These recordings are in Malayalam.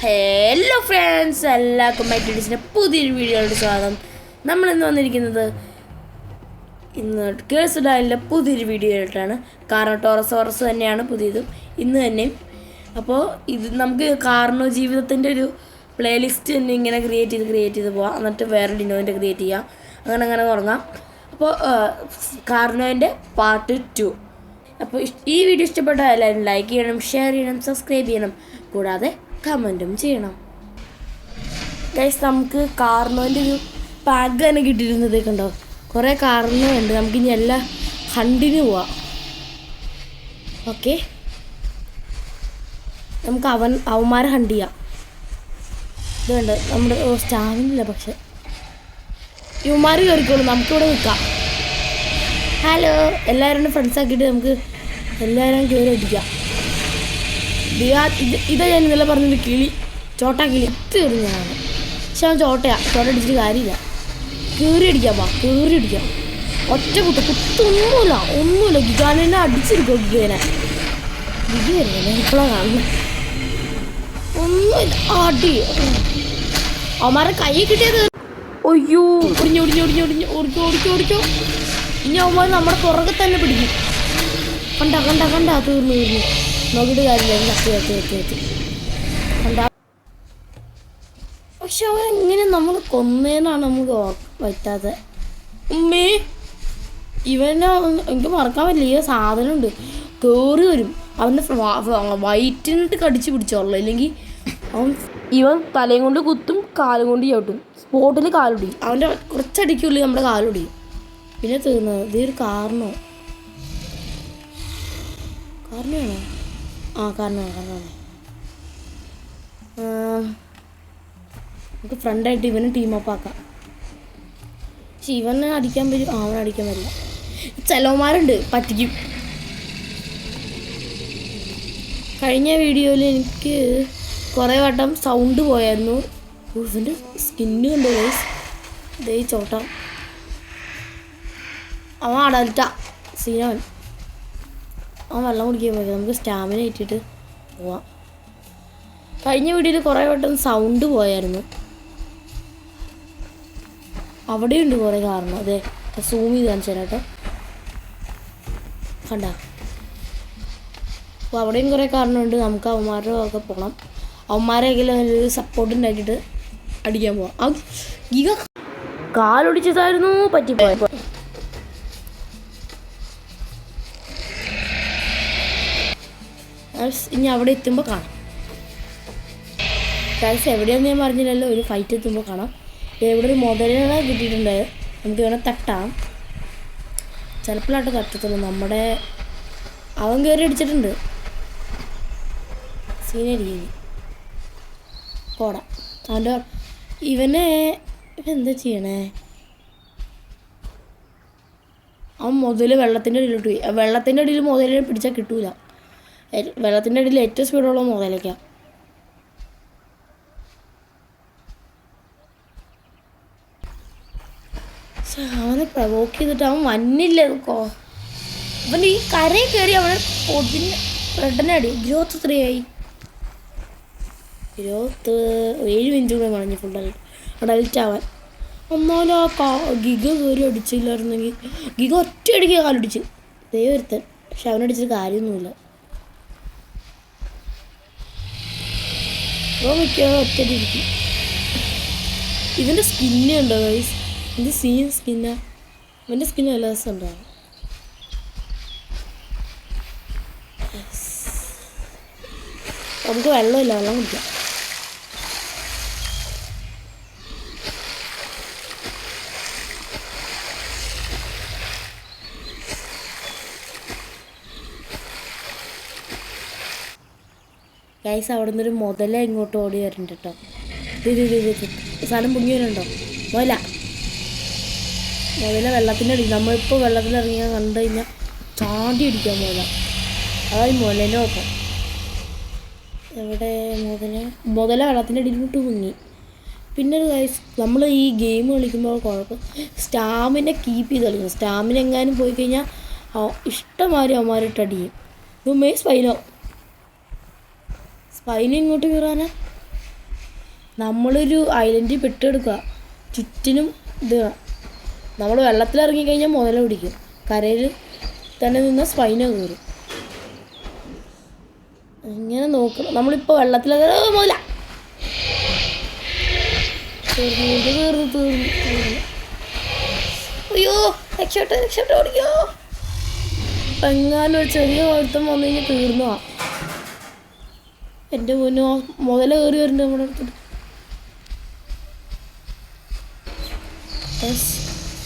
ഹലോ ഫ്രണ്ട്സ്, എല്ലാവർക്കും മൈറ്റിഡിസിൻ്റെ പുതിയൊരു വീഡിയോയുടെ സ്വാഗതം. നമ്മളിന്ന് വന്നിരിക്കുന്നത് കേഴ്സ് ഡയലിൻ്റെ പുതിയൊരു വീഡിയോ ആയിട്ടാണ്. കാർണോട്ടോറസോറസ് തന്നെയാണ് പുതിയതും ഇന്ന് തന്നെയും. അപ്പോൾ ഇത് നമുക്ക് കാർണോ ജീവിതത്തിൻ്റെ ഒരു പ്ലേലിസ്റ്റ് തന്നെ ഇങ്ങനെ ക്രിയേറ്റ് ചെയ്ത് പോവാം. എന്നിട്ട് വേറെ ഡിനോൻ്റെ ക്രിയേറ്റ് ചെയ്യാം. അങ്ങനെ തുടങ്ങാം. അപ്പോൾ കാർണോൻ്റെ പാർട്ട് 2. അപ്പോൾ ഈ വീഡിയോ ഇഷ്ടപ്പെട്ടാൽ എല്ലാവരും ലൈക്ക് ചെയ്യണം, ഷെയർ ചെയ്യണം, സബ്സ്ക്രൈബ് ചെയ്യണം, കൂടാതെ കമൻറ്റും ചെയ്യണം. ഗൈസ്, നമുക്ക് കാർണോൻ്റെ ഒരു പാക്ക് തന്നെ കിട്ടിയിരുന്നതൊക്കെ ഉണ്ടോ. കുറേ കാർണോ ഉണ്ട്. നമുക്കിനി എല്ലാം ഹണ്ടിന് പോവാം. ഓക്കെ, നമുക്ക് അവന്മാരെ ഹണ്ട് ചെയ്യാം. ഇതുണ്ട് നമ്മുടെ സ്റ്റാമിനില്ല, പക്ഷെ ഇവന്മാർ കയറിക്കോളും. നമുക്കിവിടെ നിൽക്കാം. ഹലോ, എല്ലാവരും ഫ്രണ്ട്സ് ആക്കിയിട്ട് നമുക്ക് എല്ലാവരും കയറി അടിക്കാം. ഇതാ ഞാൻ ഇന്നലെ പറഞ്ഞൊരു കിളി, ചോട്ടാ കിളി കയറി ഞാനാണ്. പക്ഷെ അവൻ ചോട്ട അടിച്ചിട്ട് കാര്യമില്ല. കയറി അടിക്കാം. ഒറ്റ കുത്തൊന്നുമില്ല. ഗിഗാനെ അടിച്ചെടുക്കോ. ഗിഗ വരുന്നില്ല, ഇപ്പോഴാണ് കാണുന്നത്. ഒന്നുമില്ല, അടി. അവന്മാരെ കൈ കിട്ടിയത് ഒയ്യോ, ഓടിക്കോ. ഇനി അവന്മാർ നമ്മുടെ പുറകെ തന്നെ പിടിക്കും. കണ്ട തീർന്നു. നോക്കിയിട്ട് കാര്യമില്ല, കത്തി കണ്ട. പക്ഷെ അവനെങ്ങനെ നമ്മൾ കൊന്നേന്നാണ് നമുക്ക് പറ്റാതെ. ഇവനെ എനിക്ക് മറക്കാൻ പറ്റില്ല. ഈ സാധനമുണ്ട്, കയറി വരും. അവൻ്റെ വയറ്റിനിട്ട് കടിച്ച് പിടിച്ചോളൂ. ഇല്ലെങ്കിൽ ഇവൻ തലയും കൊണ്ട് കുത്തും, കാലും കൊണ്ട് ചവിട്ടും. സ്പോട്ടിൽ കാലൊടിയും. അവൻ്റെ കുറച്ചടിക്കുള്ളിൽ നമ്മുടെ കാലൊടിയും. പിന്നെ തീർന്നത്. ഇതൊരു കാരണോ കാരണമാണ്. നമുക്ക് ഫ്രണ്ടായിട്ട് ഇവനും ടീമപ്പ് ആക്കാം. പക്ഷെ ഇവനെ അടിക്കാൻ പറ്റും, അവനെ അടിക്കാൻ പറ്റില്ല. ചിലവന്മാരുണ്ട് പറ്റിക്കും. കഴിഞ്ഞ വീഡിയോയിൽ എനിക്ക് കുറേ വട്ടം സൗണ്ട് പോയായിരുന്നു. ഇവൻ്റെ സ്കിന്ന് കണ്ടോ ഗൈസ്. ഇതേ ചോട്ട അവൻ അടൽറ്റ സീനവൻ. അവൻ വെള്ളം കുടിക്കാൻ പറ്റും. നമുക്ക് സ്റ്റാമിന ഇട്ടിട്ട് പോവാം. കഴിഞ്ഞ വീഡിയോയിൽ കുറേ വട്ടം സൗണ്ട് പോയായിരുന്നു. അവിടെയുണ്ട് കുറേ കാരണം. അതെ, സൂം ചെയ്ത് കാണിച്ചു തരാം കേട്ടോ. കണ്ട, അപ്പോൾ അവിടെയും കുറേ കാരണമുണ്ട്. നമുക്ക് അവന്മാരുടെ ഒക്കെ പോകണം. അവന്മാരെങ്കിലും ഒരു സപ്പോർട്ട് ഉണ്ടാക്കിയിട്ട് അടിക്കാൻ പോവാം. ഗിഗ കാലൊടിച്ചതായിരുന്നു, പറ്റിപ്പോയപ്പോൾ. ഇനി അവിടെ എത്തുമ്പോൾ കാണാം. ഗൈസ്, എവിടെയാണെന്ന് ഞാൻ പറഞ്ഞില്ലല്ലോ. ഒരു ഫൈറ്റ് എത്തുമ്പോൾ കാണാം. ഇവിടെ ഒരു മുതലുകളെ കിട്ടിയിട്ടുണ്ട്. നമുക്ക് ഇവിടെ തട്ടാം. ചിലപ്പോഴായിട്ട് തട്ടത്തുള്ളൂ. നമ്മുടെ അവൻ കയറി അടിച്ചിട്ടുണ്ട്. സീനരിക്കും പോടാ. അവൻ്റെ ഇവനെന്താ ചെയ്യണേ? അവൻ മുതൽ വെള്ളത്തിൻ്റെ അടിയിലോട്ട് പോയി. വെള്ളത്തിൻ്റെ അടിയിൽ മുതലിനെ പിടിച്ചാൽ കിട്ടൂല. വെള്ളത്തിൻ്റെ അടിയിൽ ഏറ്റവും സ്പീഡുള്ള മുതലേക്കാണ്. അവനെ പ്രവോക്ക് ചെയ്തിട്ട് അവൻ വന്നില്ല. അവൻ ഈ കരയിൽ കയറി അവനെ പെട്ടെന്ന് അടി. 23 7 മിനിറ്റ് കൂടെ കളഞ്ഞു ഫുൾ അഡൽറ്റ് ആവാൻ. ഒന്നാലും ആ ഗിഗ കയറി അടിച്ചില്ലായിരുന്നെങ്കിൽ. ഗിഗ ഒറ്റ അടിക്കുക കാലടിച്ച് ഒരുത്തൻ. പക്ഷെ അവനടിച്ചിട്ട് കാര്യമൊന്നുമില്ല. മിക്കവാറും ഒറ്റടിക്കും. ഇതിൻ്റെ സ്കിന്ന് ഉണ്ടോ ഗൈസ്? ഇത് സ്കിന്നാ. ഇവൻ്റെ സ്കിന്ന് നല്ല രസം ഉണ്ടാവും. നമുക്ക് വെള്ളമില്ല, വെള്ളം കുടിക്കാം. ഗൈസ്, അവിടെ നിന്നൊരു മുതല ഇങ്ങോട്ട് ഓടി വരുന്നുണ്ട് കേട്ടോ. സാധനം പൊങ്ങി വരുന്നുണ്ടോ? മുതല വെള്ളത്തിൻ്റെ അടി. നമ്മളിപ്പോൾ വെള്ളത്തിലിറങ്ങിയാൽ കണ്ടു കഴിഞ്ഞാൽ ചാടി അടിക്കാൻ മുതല. അതായത് മുതലേൻ്റെ നോക്കാം. എവിടെ മുതല വെള്ളത്തിൻ്റെ അടിയിലോട്ട് പൊങ്ങി. പിന്നെ ഒരു ഗൈസ്, നമ്മൾ ഈ ഗെയിം കളിക്കുമ്പോൾ കുഴപ്പം സ്റ്റാമിന കീപ്പ് ചെയ്ത് കളിക്കണം. സ്റ്റാമിന എങ്ങാനും പോയി കഴിഞ്ഞാൽ ഇഷ്ടംമാതിരി അവന്മാരിട്ട് അടിയും. സ്പൈനോ ഇങ്ങോട്ട് കയറാനാ. നമ്മളൊരു ഐലൻഡിൽ പെട്ടെടുക്കുക. ചുറ്റിനും ഇത് നമ്മൾ വെള്ളത്തിലിറങ്ങിക്കഴിഞ്ഞാൽ മുതല പിടിക്കും. കരയിൽ തന്നെ നിന്ന് സ്പൈനോ കയറും. ഇങ്ങനെ നോക്കണം. നമ്മളിപ്പോൾ വെള്ളത്തിലൊക്കെ മുതല തീർന്നു. അയ്യോ രക്ഷപ്പെട്ട ഓടിക്കോ. അപ്പം എങ്ങാനും ഒരു ചെറിയ ഒരുത്തം വന്നു കഴിഞ്ഞാൽ തീർന്നു. എൻ്റെ മുന്നോ മുതല കയറി വരുന്നുണ്ട് നമ്മുടെ അടുത്തോട്ട്.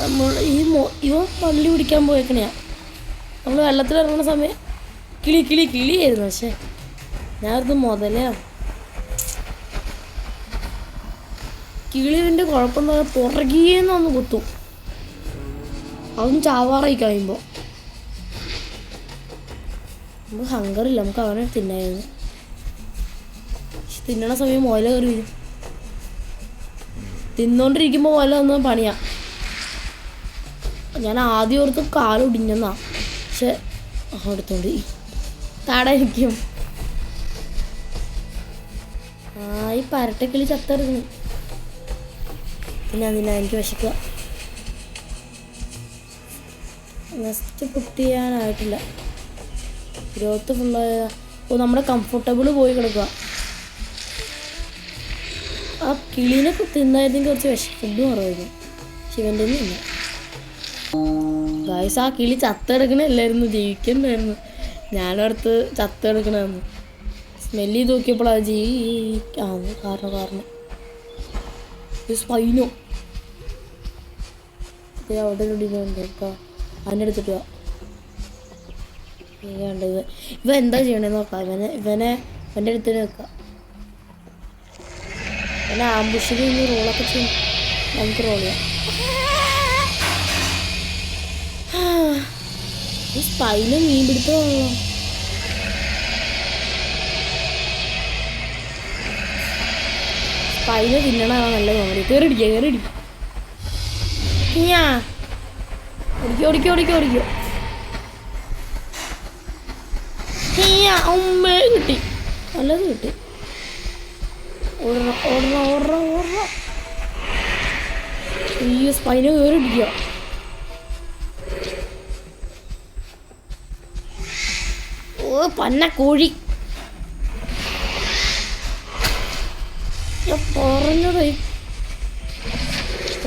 നമ്മൾ ഇവ പള്ളി പിടിക്കാൻ പോയേക്കണയാ. നമ്മൾ വെള്ളത്തിലിറങ്ങുന്ന സമയം കിളിയായിരുന്നു. പക്ഷേ ഞാനത് മുതലാണ്. കിളിവിൻ്റെ കുഴപ്പമെന്ന് പറഞ്ഞാൽ പുറകേന്നൊന്ന് കുത്തും. അതും ചാവാറായി കഴിയുമ്പോൾ. നമുക്ക് ഹങ്കറില്ല, നമുക്ക് അവനെ തിന്നായിരുന്നു. തിന്നണ സമയം മുതല കയറി വരും. തിന്നോണ്ടിരിക്കുമ്പോൾ മുതല വന്ന പണിയാ. ഞാൻ ആദ്യം ഓർത്ത് കാലൊടിഞ്ഞെന്നാ. പക്ഷെ എടുത്തോണ്ട് താടായിരിക്കും. ഈ പരട്ടക്കിളി ചത്തെടുക്കുന്നു. പിന്നെ എനിക്ക് വിശക്കുക. നെക്സ്റ്റ് പുട്ട് ചെയ്യാനായിട്ടില്ല. ഗ്രോത്ത് ഫുള്ളായ നമ്മുടെ കംഫർട്ടബിൾ പോയി കിടക്കുക. ആ കിളീനെ തിന്നായിരുന്നെങ്കിൽ കുറച്ച് ഫുഡ് കുറവായിരുന്നു. ശിവൻ്റെ ഇല്ല ഗായ്സ്. ആ കിളി ചത്തെടുക്കണല്ലായിരുന്നു, ജീവിക്കണ്ടായിരുന്നു. ഞാനടുത്ത് ചത്തെടുക്കണമെന്ന് സ്മെല്ല് ചെയ്ത് നോക്കിയപ്പോൾ അത് ജീവിക്കാന്ന്. കാരണം സ്പൈനോ അവിടെ കേട്ടോ. അതിൻ്റെ അടുത്തിട്ട് വേണ്ടത് ഇവ എന്താ ചെയ്യണമെന്ന് നോക്കാം. ഇവനെ എൻ്റെ അടുത്ത് വെക്കാം. ഇവനെ ആംബുഷിൽ ഇനി റോളൊക്കെ ചെയ്യും. നമുക്ക് റോൾ ചെയ്യാം. ഈ സ്പൈനും മീൻ പിടുത്തമാണല്ലോ. സ്പൈന് തിന്നണതാണ് നല്ല കോമഡി. കയറിടിക്കുക. ഓടിക്കോ. ഉമ്മ കിട്ടി, നല്ലത് കിട്ടി. ഓടണ. ഈ സ്പൈന് കയറിടിക്കുക. പന്ന കോഴി. ഞാൻ പറഞ്ഞതേ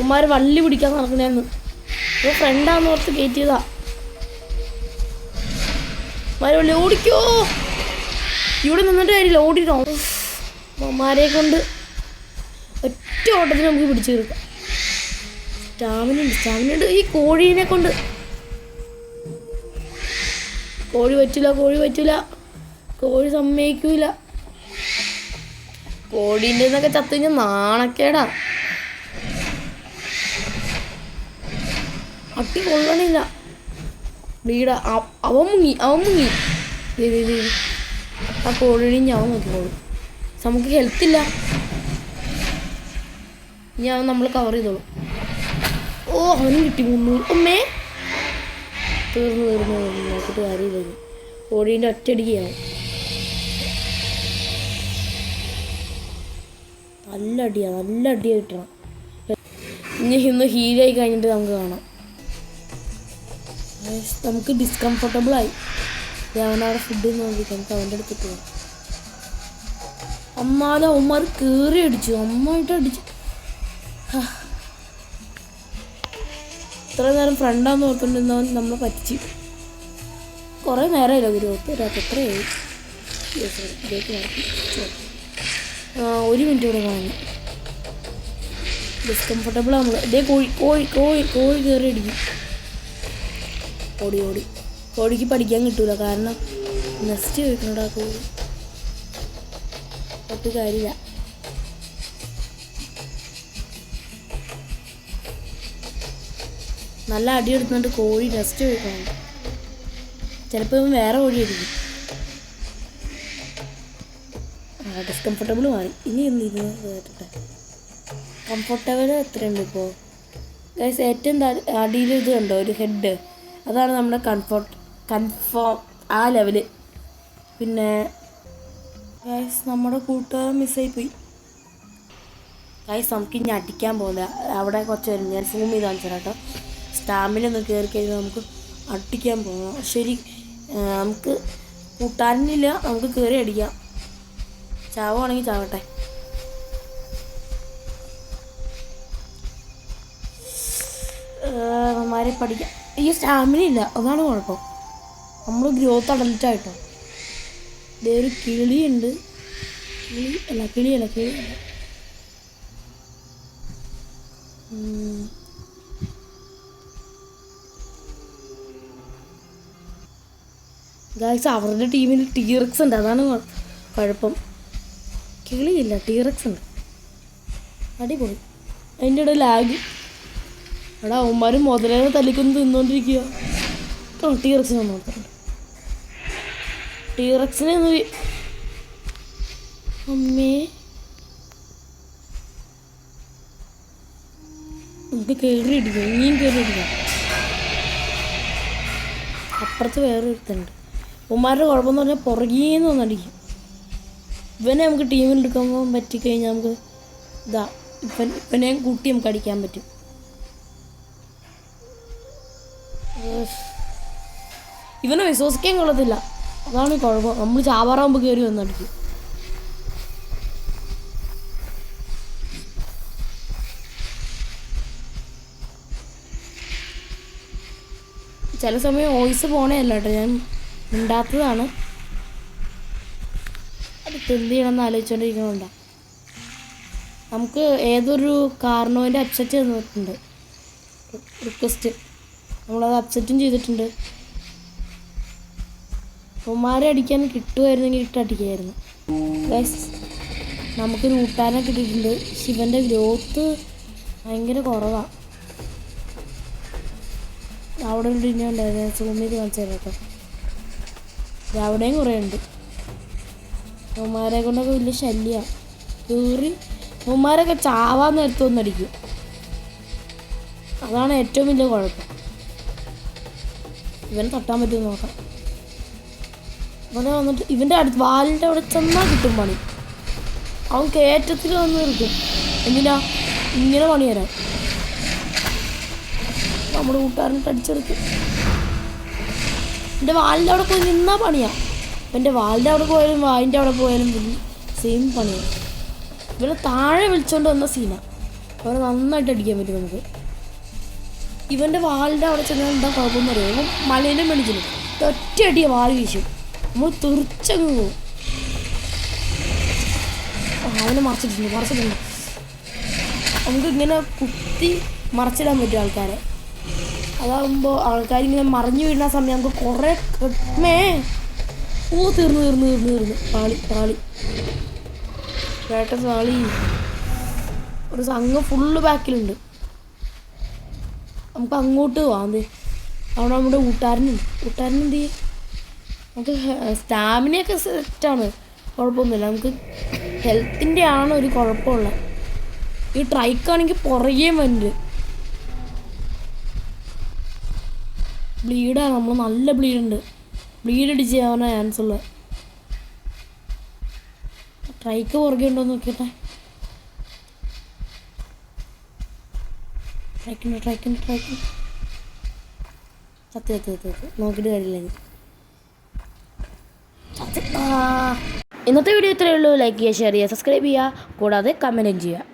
ഉമ്മാര് വള്ളി പിടിക്കാൻ നടക്കണേന്ന്. ഇപ്പോൾ ഫ്രണ്ടാന്ന് ഓർത്ത് കയറ്റിയതാ. വള്ളി ഓടിക്കോ. ഇവിടെ നിന്നിട്ട് കാര്യമില്ല, ഓടിക്കോ. അമ്മമാരെ കൊണ്ട് ഒറ്റ ഓട്ടത്തിന് നമുക്ക് പിടിച്ചു തീർക്കാം. സ്റ്റാമിന ഉണ്ട് ഈ കോഴീനെ കൊണ്ട്. കോഴി പറ്റില്ല. കോഴി സമ്മതിക്കൂല. കോഴീൻ്റെ നിന്നൊക്കെ ചത്തു കഴിഞ്ഞാൽ നാണക്കേടാ. അട്ടി കൊള്ളണില്ല. വീടാ അവൻ മുങ്ങി. ആ കോഴി ഞാൻ നോക്കിക്കോളും. നമുക്ക് ഹെൽത്തില്ല. ഞാൻ നമ്മൾ കവർ ചെയ്തോളും. അവനും കിട്ടി 300. അമ്മേ തീർന്നു നോക്കിയിട്ട് കാര്യമില്ല. കോഴീൻ്റെ ഒറ്റയടിക്കുകയാണ്. നല്ല അടിയാണ് കിട്ടണം. ഇന്ന് ഹീലായി കഴിഞ്ഞിട്ട് നമുക്ക് കാണാം. നമുക്ക് ഡിസ്കംഫർട്ടബിളായി. അവനവിടെ ഫുഡ് നോക്കിയിട്ട് നമുക്ക് അവൻ്റെ അടുത്തിട്ട് പോകാം. അവന്മാർ കയറി അടിച്ചു. അമ്മായിട്ട് അടിച്ചു. ഇത്ര നേരം ഫ്രണ്ടാന്ന് ഓർത്തുകൊണ്ടിരുന്നവൻ നമ്മളെ പറ്റിച്ചു. കുറേ നേരമായില്ല ഗ്രോത്ത്. എത്രയായി? 1 മിനിറ്റ് കൂടെ കാണുന്നു. ഡിസ്കംഫർട്ടബിൾ നമ്മൾ. ഇതേ കോഴി കയറി അടിക്കും. ഓടി കോഴിക്ക് പഠിക്കാൻ കിട്ടൂല. കാരണം നെക്സ്റ്റ് ചോദിക്കണോടാ കോഴി. ഒട്ടും കാര്യമില്ല. നല്ല അടി എടുത്തുകൊണ്ട് കോഴി നെക്സ്റ്റ് ചോദിക്കണം. ചിലപ്പോൾ വേറെ കോഴി ആയിരിക്കും. ഡിസ്കംഫർട്ടബിൾ മാറി. ഇനി ഇരുന്ന് കേട്ടിട്ടെ. കംഫർട്ടബിൾ എത്രയുണ്ട് ഇപ്പോൾ ഗൈസ്? ഏറ്റവും അടിയിൽ ഇത് കണ്ടോ, ഒരു ഹെഡ്. അതാണ് നമ്മുടെ കൺഫേം ആ ലെവല്. പിന്നെ ഗൈസ് നമ്മുടെ കൂട്ടുകാരൻ മിസ്സായിപ്പോയി. ഗൈസ് നമുക്ക് ഇനി അടിക്കാൻ പോകുന്നില്ല. അവിടെ കുറച്ച് വരും, ഞാൻ സൂം ചെയ്ത് കാണിച്ചു കേട്ടോ. സ്റ്റാമിന ഒന്ന് കയറി കഴിഞ്ഞാൽ നമുക്ക് അടിക്കാൻ പോകാം. ശരി, നമുക്ക് കൂട്ടാനില്ല, നമുക്ക് കയറി അടിക്കാം. ചാവുകയാണെങ്കിൽ ചാവട്ടെ. അവന്മാരെ പഠിക്കാം. ഈ സ്റ്റാമിന ഇല്ല, അതാണ് കുഴപ്പം. നമ്മൾ ഗ്രോത്ത് അഡൽട്ടായിട്ടോ. ഇതേ ഒരു കിളിയുണ്ട്. കിളിയല്ല ഗായ്സ്, അവരുടെ ടീമിൽ ടീറക്സ് ഉണ്ട്, അതാണ് കുഴപ്പം. കിളിയില്ല, ടീറക്സ് ഉണ്ട്. അടിപൊളി. അതിൻ്റെ ഇടയിൽ ലാഗ്. എടാ അവന്മാർ മുതലേനെ തല്ലിക്കൊന്ന് തിന്നുകൊണ്ടിരിക്കുക. ടീറക്സിനെ നോക്കുന്നുണ്ട്. ടീറക്സിനെ ഒന്ന് അമ്മേ നമുക്ക് കയറി ഇടിക്കാം. ഇനിയും കയറി ഇടിക്കാം. അപ്പുറത്ത് വേറെ ഒരുത്തുണ്ട്. ഉമ്മാരുടെ കുഴപ്പമെന്ന് പറഞ്ഞാൽ പുറകേന്ന് വന്നടിക്കും. ഇവനെ നമുക്ക് ടീമിൽ എടുക്കുമ്പോൾ പറ്റിക്കഴിഞ്ഞാൽ നമുക്ക് ഇവനെ കൂട്ടി നമുക്ക് അടിക്കാൻ പറ്റും. ഇവനെ വിശ്വസിക്കാൻ കൊള്ളത്തില്ല, അതാണ് കുഴപ്പം. നമ്മൾ ചാവാറാകുമ്പോൾ കയറി വന്നടിക്കും. ചില സമയം വോയിസ് പോണേ അല്ല കേട്ടോ, ഞാൻ ഉണ്ടാത്തതാണ്. അത് എന്ത് ചെയ്യണമെന്ന് ആലോചിച്ചുകൊണ്ടിരിക്കണുണ്ടോ. നമുക്ക് ഏതൊരു കാർണോവിൻ്റെ അപ്സെറ്റ് തന്നിട്ടുണ്ട് റിക്വസ്റ്റ്, നമ്മളത് അപ്സെറ്റും ചെയ്തിട്ടുണ്ട്. ഉമ്മാരെ അടിക്കാൻ കിട്ടുമായിരുന്നെങ്കിൽ ഇട്ടടിക്കായിരുന്നു. നമുക്കൊരു ഊട്ടാനൊക്കെ കിട്ടിയിട്ടുണ്ട്. ശിവൻ്റെ ഗ്രോത്ത് ഭയങ്കര കുറവാണ്. അവിടെ ഒരു ഡിന്നെ ഉണ്ടായിരുന്നു, സൂം ചെയ്ത് കാണിച്ചു തരാം കേട്ടോ. അവിടെയും കുറേ ഉണ്ട്. ഉമ്മാരെ കൊണ്ടൊക്കെ വലിയ ശല്യമാണ്. കയറി ഉമ്മാരൊക്കെ ചാവാൻ നേരത്തെ ഒന്നടിക്കും, അതാണ് ഏറ്റവും വലിയ കുഴപ്പം. ഇവനെ തട്ടാൻ പറ്റുമെന്ന് നോക്കാം. അവനെ വന്നിട്ട് ഇവൻ്റെ അടുത്ത് വാലിൻ്റെ അവിടെ ചെന്നാൽ കിട്ടും പണി. അവൻ കയറ്റത്തിൽ വന്ന് നിർത്തും. എന്തിനാ ഇങ്ങനെ പണി തരാൻ? നമ്മുടെ കൂട്ടുകാരനിട്ട് അടിച്ചെടുക്കും. എൻ്റെ വാലിൻ്റെ അവിടെ പോയി നിന്നാൽ പണിയാണ്. അപ്പം എൻ്റെ വാലിൻ്റെ അവിടെ പോയാലും വായിൻ്റെ അവിടെ പോയാലും സെയിം പണിയാണ്. ഇവനെ താഴെ വിളിച്ചുകൊണ്ട് വന്ന സീനാണ്. അവനെ നന്നായിട്ട് അടിക്കാൻ പറ്റും നമുക്ക്. ഇവൻ്റെ വാലിൻ്റെ അവിടെ ചെന്നാൽ എന്താ കുഴപ്പമെന്ന് അറിയാം. ഇവൻ മലേൻ്റെ മേടിച്ചില്ല, ഒറ്റയടിയ വാല് വീശും. നമ്മൾ തെറിച്ചങ്ങ് പോകും. അവനെ മറച്ചിട്ടുണ്ട്. നമുക്കിങ്ങനെ കുത്തി മറച്ചിടാൻ പറ്റും ആൾക്കാരെ. അതാകുമ്പോൾ ആൾക്കാരിങ്ങനെ മറിഞ്ഞു വീഴുന്ന സമയം നമുക്ക് കുറേ തീർന്ന് പാളി പാളി. ഒരു സംഘം ഫുള്ള് ബാക്കിലുണ്ട്. നമുക്ക് അങ്ങോട്ട് പോവാം. അവിടെ നമ്മുടെ കൂട്ടുകാരനെന്ത് ചെയ്യും? നമുക്ക് സ്റ്റാമിനയൊക്കെ സെറ്റാണ്, കുഴപ്പമൊന്നുമില്ല. നമുക്ക് ഹെൽത്തിൻ്റെ ആണ് ഒരു കുഴപ്പമുള്ളത്. ഈ ട്രൈക്കാണെങ്കിൽ പുറകെ വന്നിട്ട് ബ്ലീഡാണ്. നമ്മൾ നല്ല ബ്ലീഡുണ്ട്. ബ്ലീഡ് അടിച്ച് ചെയ്യാവുന്ന ചാൻസ് ഉള്ളത്. ട്രൈക്ക് പുറകെ ഉണ്ടോ എന്ന് നോക്കിയിട്ടെ. ട്രൈക്കുണ്ട് സത്യം നോക്കിയിട്ട് കാര്യമില്ല. ഇന്നത്തെ വീഡിയോ ഇത്രയേ ഉള്ളൂ. ലൈക്ക് ചെയ്യുക, ഷെയർ ചെയ്യുക, സബ്സ്ക്രൈബ് ചെയ്യുക, കൂടാതെ കമൻറ്റും ചെയ്യുക.